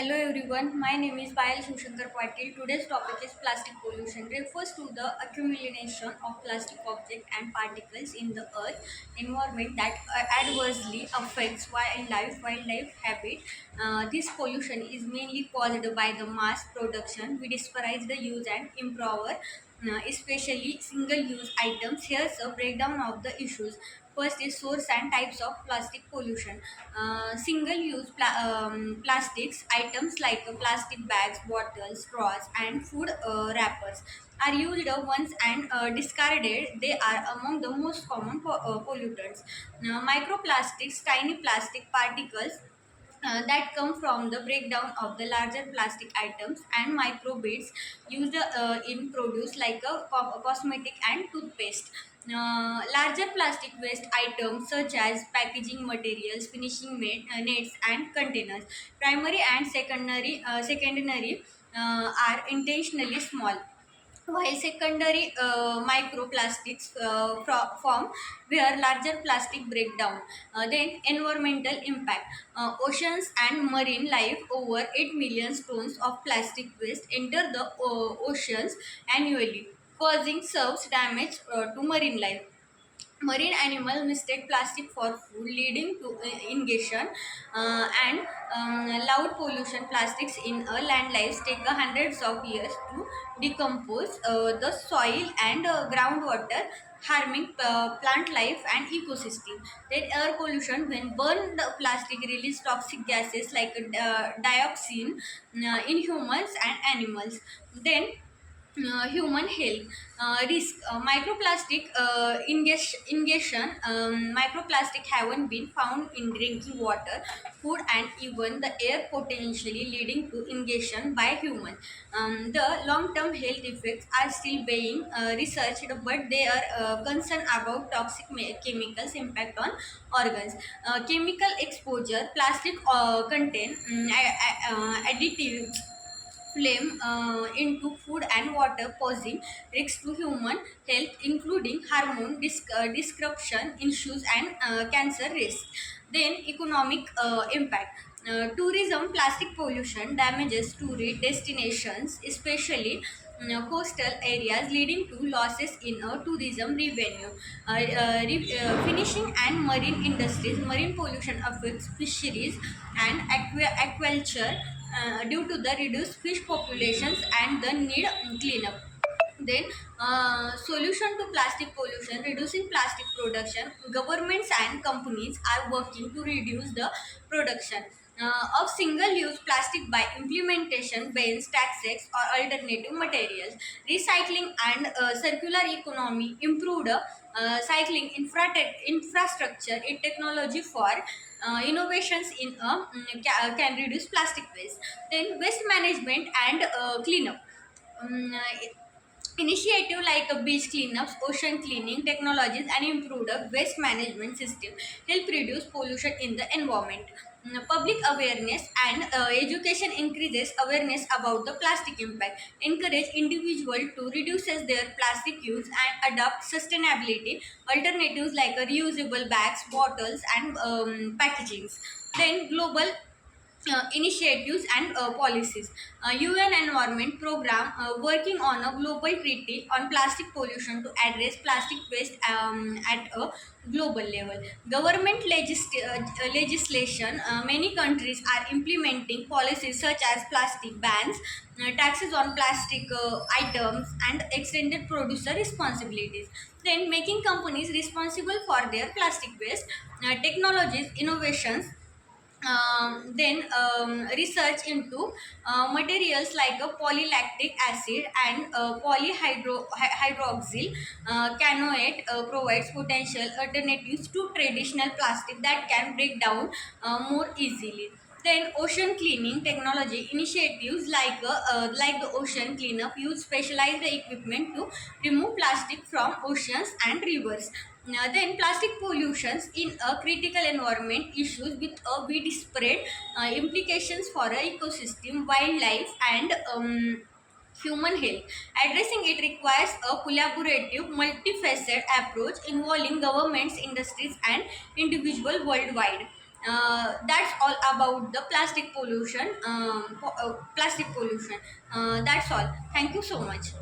Hello everyone, my name is Payal Shivshankar Patil. Today's topic is plastic pollution. Refers to the accumulation of plastic objects and particles in the earth environment that adversely affects wildlife habit. This pollution is mainly caused by the mass production. We discourage the use and improper, especially single-use items. Here's a breakdown of the issues. First is source and types of plastic pollution. Single-use plastics items like plastic bags, bottles, straws, and food wrappers are used once and discarded. They are among the most common pollutants. Microplastics, tiny plastic particles that come from the breakdown of the larger plastic items and microbeads used in produce like a cosmetic and toothpaste. Larger plastic waste items such as packaging materials, finishing nets and containers. Primary and secondary are intentionally small, while secondary microplastics form where larger plastic breakdown. Then environmental impact. Oceans and marine life. Over 8 million tons of plastic waste enter the oceans annually, causing serious damage to marine life. Marine animal mistake plastic for food, leading to ingestion and loud pollution. Plastics in land life take hundreds of years to decompose the soil and groundwater, harming plant life and ecosystem. Then air pollution. When burned plastic release toxic gases like dioxin in humans and animals. Then human health risk. Microplastic ingestion. Microplastic haven't been found in drinking water, food, and even the air, potentially leading to ingestion by humans. The long-term health effects are still being researched, but they are concerned about toxic chemicals impact on organs. Chemical exposure. Plastic contain additives flame into food and water, posing risks to human health, including hormone disruption issues and cancer risk. Then economic impact. Tourism. Plastic pollution damages tourist destinations, especially coastal areas, leading to losses in tourism revenue. Finishing and marine industries. Marine pollution affects fisheries and aquaculture due to the reduced fish populations and the need cleanup. Then solution to plastic pollution. Reducing plastic production. Governments and companies are working to reduce the production of single-use plastic by implementation bans, taxes, or alternative materials. Recycling and circular economy. Improved cycling infrastructure in technology for innovations in can reduce plastic waste. Then waste management and cleanup. Um, Initiative like beach cleanups, ocean cleaning technologies, and improved waste management system help reduce pollution in the environment. Public awareness and education increases awareness about the plastic impact, encourage individual to reduce their plastic use and adopt sustainability alternatives like reusable bags, bottles, and packagings. Then global initiatives and policies. UN Environment Program working on a global treaty on plastic pollution to address plastic waste at a global level. Government legislation. Many countries are implementing policies such as plastic bans, taxes on plastic items, and extended producer responsibilities. Then making companies responsible for their plastic waste. Technologies, innovations. Then research into materials like a polylactic acid and hydroxyl canoate provides potential alternatives to traditional plastic that can break down more easily. Then ocean cleaning technology initiatives like the ocean cleanup use specialized equipment to remove plastic from oceans and rivers. Then plastic pollutions in a critical environment issues with a widespread implications for a ecosystem, wildlife, and human health. Addressing it requires a collaborative, multifaceted approach involving governments, industries, and individuals worldwide. That's all about the plastic pollution. Plastic pollution. That's all. Thank you so much.